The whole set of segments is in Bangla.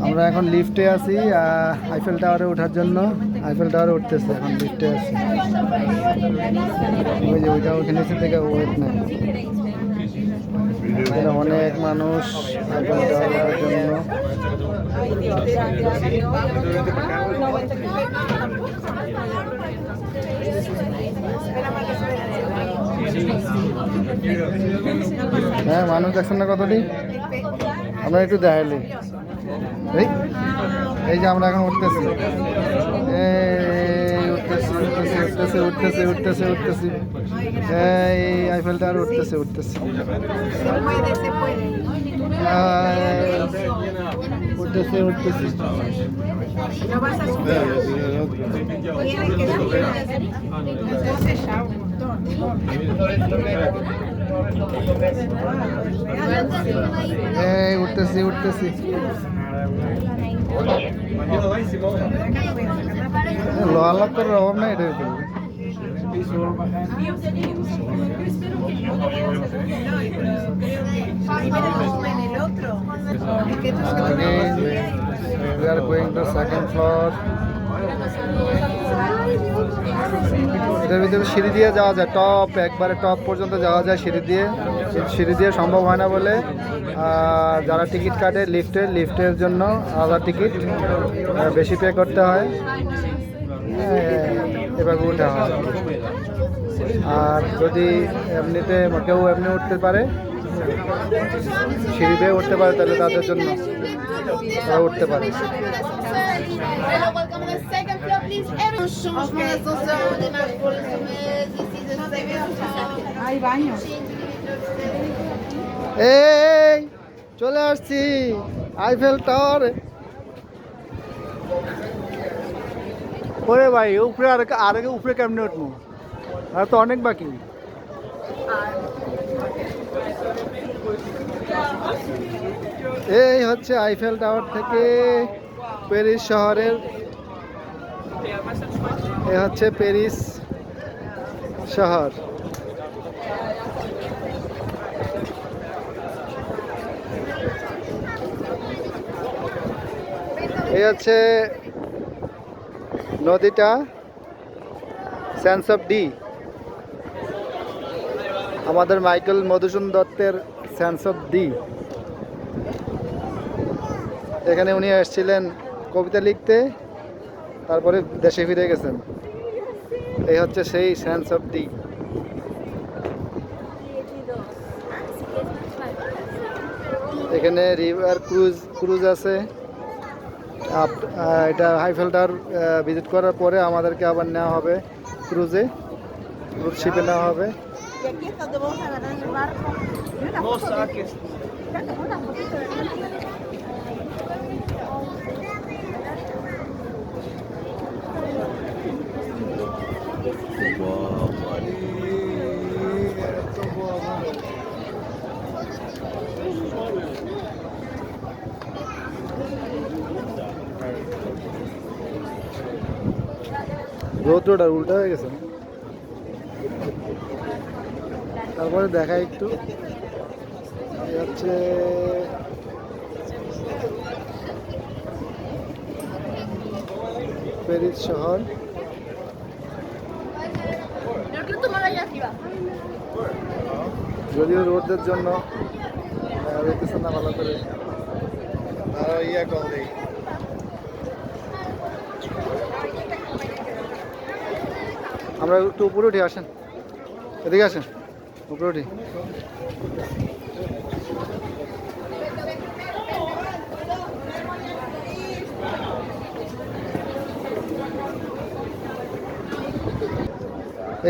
আমরা এখন লিফটে আছি আইফেল টাওয়ারে ওঠার জন্য। আইফেল টাওয়ারে উঠতেছে, এখন লিফটে আছি। ওই যে ওইটা ওখানে থেকে ওয়েট নেয়। অনেক মানুষ আইফেল টাওয়ারে ওঠার জন্য। হ্যাঁ, মানুষ দেখছেন না কতটি? আমরা একটু দেখাইলি এই যে আমরা এখন উঠতেছি, উঠতেছি এই আইফেল টাওয়ার উঠতেছি। উঠতেছি উঠতেছি লোহার করার অভাব নাই এটার উপরে। We are going to second floor. এটার ভিতরে সিঁড়ি দিয়ে যাওয়া যায়, টপ একবারে টপ পর্যন্ত যাওয়া যায় সিঁড়ি দিয়ে সম্ভব হয় না বলে যারা টিকিট কাটে লিফটের জন্য আলাদা টিকিট বেশি পে করতে হয়, এবার উঠা হয়। আর যদি এমনিতে কেউ এমনি উঠতে পারে, সিঁড়ি দিয়ে উঠতে পারে, তাহলে তাদের জন্য তারা উঠতে পারে। এই চলে আসছি আইফেল টাওয়ারে। ওরে ভাই, উপরে আর উপরে কেমনে উঠবো? আর তো অনেক বাকি। এই হচ্ছে আইফেল টাওয়ার থেকে প্যারিস শহরের, এ হচ্ছে প্যারিস শহর। এই হচ্ছে নদীটা, সেন্স অফ ডি, আমাদের মাইকেল মধুসূদন দত্তের সেন্স অফ ডি। এখানে উনি এসেছিলেন কবিতা লিখতে, তারপরে দেশে ফিরে গেছেন। এই হচ্ছে সেই সেন্স অফ ডি। এখানে রিভার ক্রুজ আছে। এটা আইফেল টাওয়ার ভিজিট করার পরে আমাদেরকে আবার নেওয়া হবে ক্রুজ শিপে নেওয়া হবে। রৌদ্রটা উল্টা হয়ে গেছে। তারপরে দেখা একটু হচ্ছে প্যারিস শহর। যদিও রোদের জন্য দেখতেছেন না ভালো করে। আমরা একটু উপরে উঠি, আসেন এদিকে আসেন, উপরে উঠি।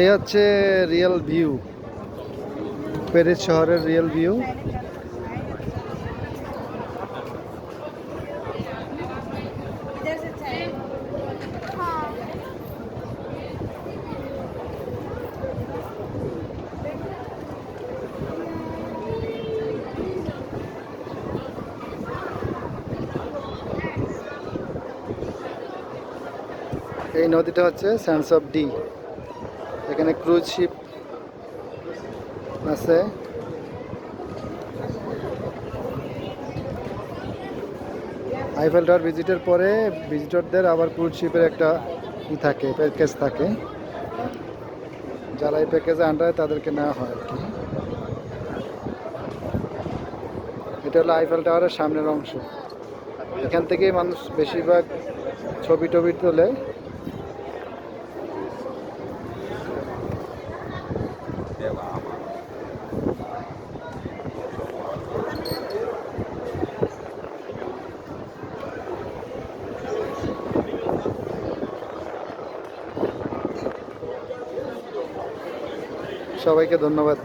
এই হচ্ছে রিয়েল ভিউ, প্যারিস শহরের রিয়েল ভিউ। এই নদীটা হচ্ছে সেন্স অফ ডি। এখানে ক্রুজ শিপ আছে। আইফেল টাওয়ার ভিজিটের পরে ভিজিটরদের আবার ক্রুজ শিপের একটা থাকে, প্যাকেজ থাকে। যারা এই প্যাকেজে আন্ডারে তাদেরকে নেওয়া হয় আর কি। এটা হলো আইফেল টাওয়ারের সামনের অংশ। এখান থেকেই মানুষ বেশিরভাগ ছবি টবি তোলে। সবাইকে ধন্যবাদ।